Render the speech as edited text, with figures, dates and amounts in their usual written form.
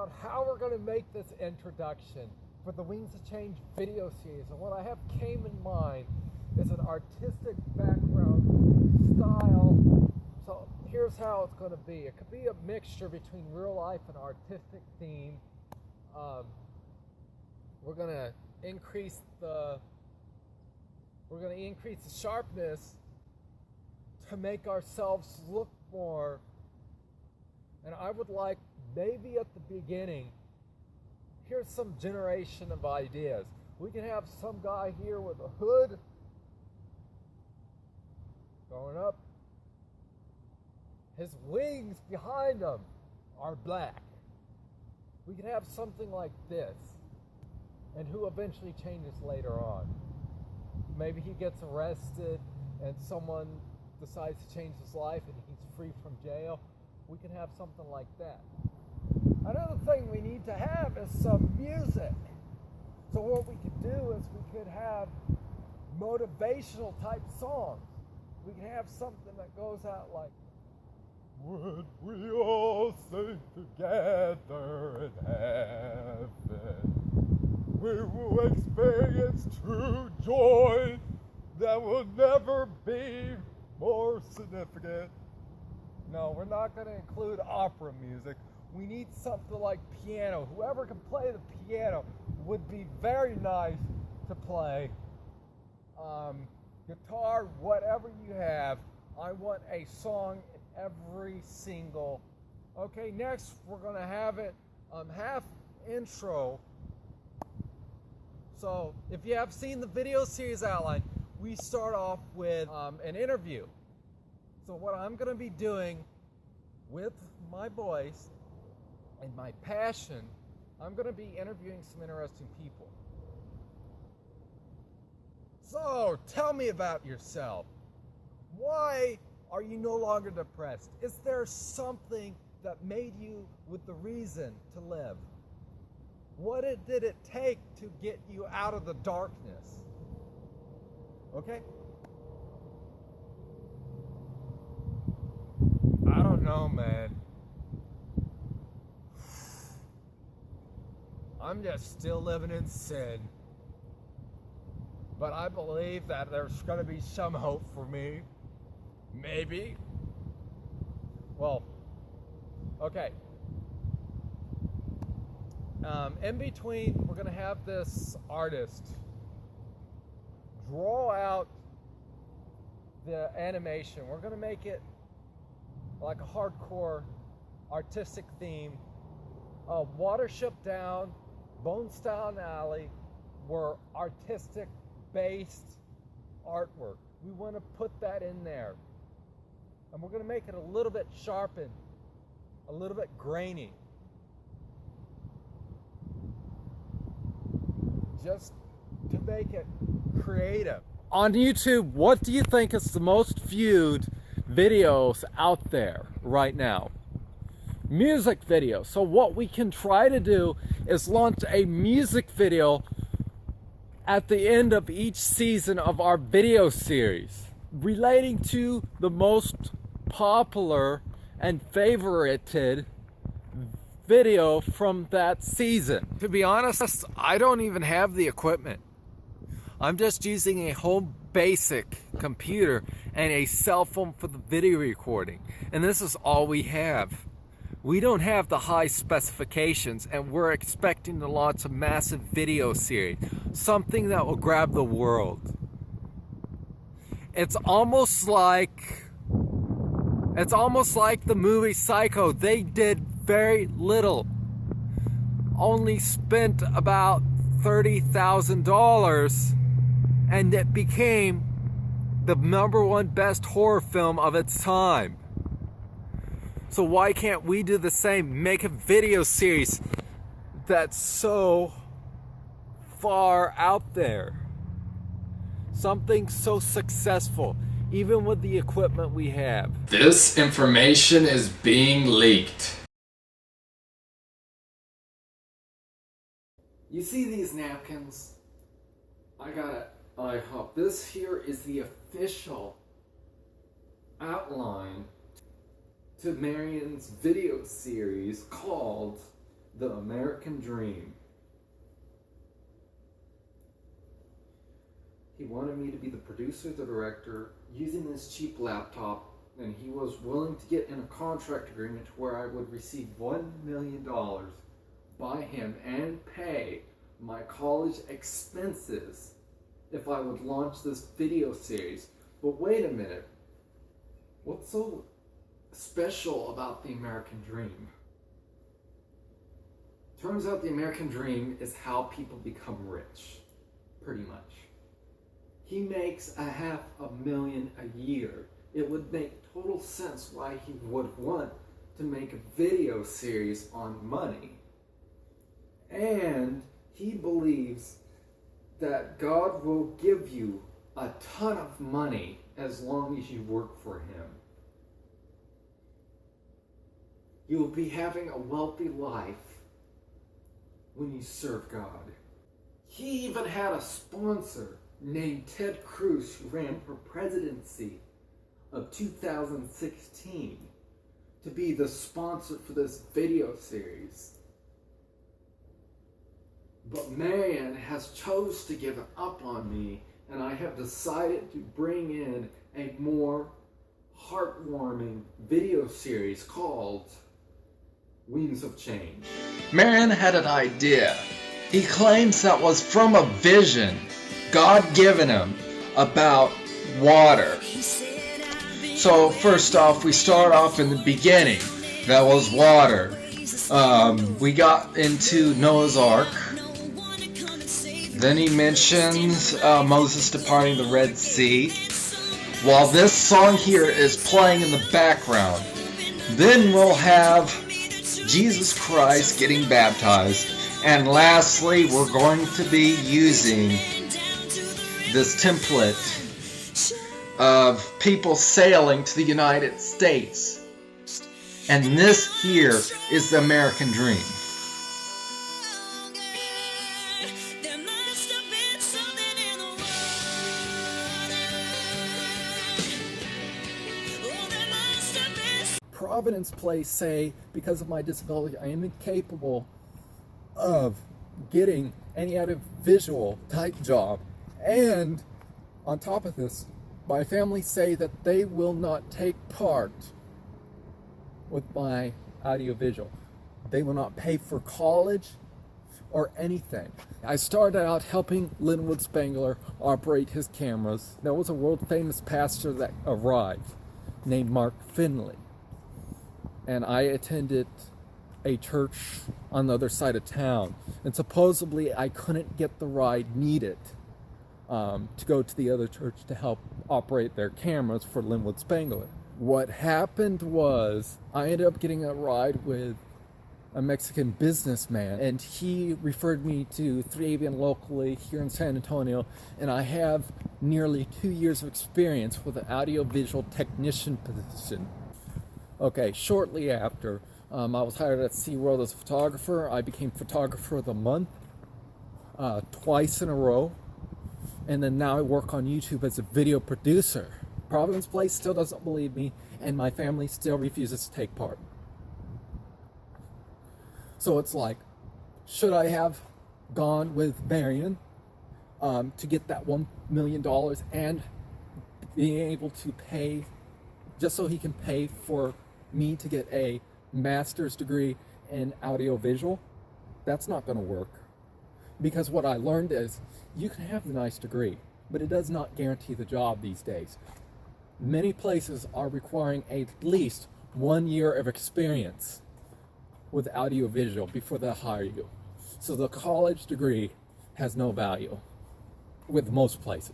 out how we're going to make this introduction for the Wings of Change video series. And what I have came in mind is an artistic background style. So here's how it's going to be. It could be a mixture between real life and artistic theme. We're going to increase the sharpness to make ourselves look more. And I would like, maybe at the beginning, here's some generation of ideas. We can have some guy here with a hood going up. His wings behind him are black. We can have something like this, and who eventually changes later on. Maybe he gets arrested and someone decides to change his life and he's free from jail. We can have something like that. Another thing we need to have is some music. So what we could do is we could have motivational type songs. We can have something that goes out like, would we all sing together in heaven? We will experience true joy that will never be more significant. No, we're not going to include opera music. We need something like piano. Whoever can play the piano would be very nice to play. Guitar, whatever you have. I want a song in every single. Okay, next we're going to have it half intro. So if you have seen the video series outline, we start off with an interview. So what I'm going to be doing with my voice and my passion, I'm going to be interviewing some interesting people. So tell me about yourself. Why are you no longer depressed? Is there something that made you with the reason to live? What did it take to get you out of the darkness? Okay? I don't know, man. I'm just still living in sin. But I believe that there's going to be some hope for me. Maybe. Well, okay. In between, we're going to have this artist draw out the animation. We're going to make it like a hardcore artistic theme. Watership Down, Bonestown Alley were artistic based artwork. We want to put that in there. And we're going to make it a little bit sharpened, a little bit grainy. Just to make it creative. On YouTube, what do you think is the most viewed videos out there right now? Music videos. So what we can try to do is launch a music video at the end of each season of our video series relating to the most popular and favorited video from that season. To be honest, I don't even have the equipment. I'm just using a home basic computer and a cell phone for the video recording. And this is all we have. We don't have the high specifications, and we're expecting to launch a massive video series. Something that will grab the world. It's almost like the movie Psycho. They did very little. Only spent about $30,000, and it became the #1 best horror film of its time. So why can't we do the same? Make a video series that's so far out there. Something so successful, even with the equipment we have. This information is being leaked. You see these napkins? I hope this here is the official outline to Marion's video series called The American Dream. He wanted me to be the producer, the director, using this cheap laptop, and he was willing to get in a contract agreement where I would receive $1 million by him and pay my college expenses if I would launch this video series. But wait a minute, what's so special about the American Dream? Turns out the American Dream is how people become rich, pretty much. He makes $500,000 a year. It would make total sense why he would want to make a video series on money. And he believes that God will give you a ton of money as long as you work for him. You will be having a wealthy life when you serve God. He even had a sponsor named Ted Cruz, who ran for presidency of 2016, to be the sponsor for this video series. But Marianne has chose to give up on me, and I have decided to bring in a more heartwarming video series called Wings of Change. Marion had an idea. He claims that was from a vision God given him about water. So first off, we start off in the beginning. That was water. We got into Noah's Ark. Then he mentions Moses departing the Red Sea. While this song here is playing in the background, then we'll have Jesus Christ getting baptized. And lastly, we're going to be using this template of people sailing to the United States. And this here is the American Dream. Providence Place say, because of my disability, I am incapable of getting any other visual type job. And on top of this, my family say that they will not take part with my audiovisual. They will not pay for college or anything. I started out helping Linwood Spangler operate his cameras. There was a world famous pastor that arrived named Mark Finley. And I attended a church on the other side of town. And supposedly I couldn't get the ride needed to go to the other church to help operate their cameras for Linwood Spangler. What happened was I ended up getting a ride with a Mexican businessman, and he referred me to 3AVN locally here in San Antonio, and I have nearly 2 years of experience with an audiovisual technician position. Okay, shortly after, I was hired at SeaWorld as a photographer. I became photographer of the month twice in a row. And then now I work on YouTube as a video producer. Providence Place still doesn't believe me, and my family still refuses to take part. So it's like, should I have gone with Marion to get that $1 million and being able to pay, just so he can pay for me to get a master's degree in audiovisual? That's not going to work. Because what I learned is, you can have a nice degree, but it does not guarantee the job these days. Many places are requiring at least 1 year of experience with audiovisual before they hire you. So the college degree has no value with most places.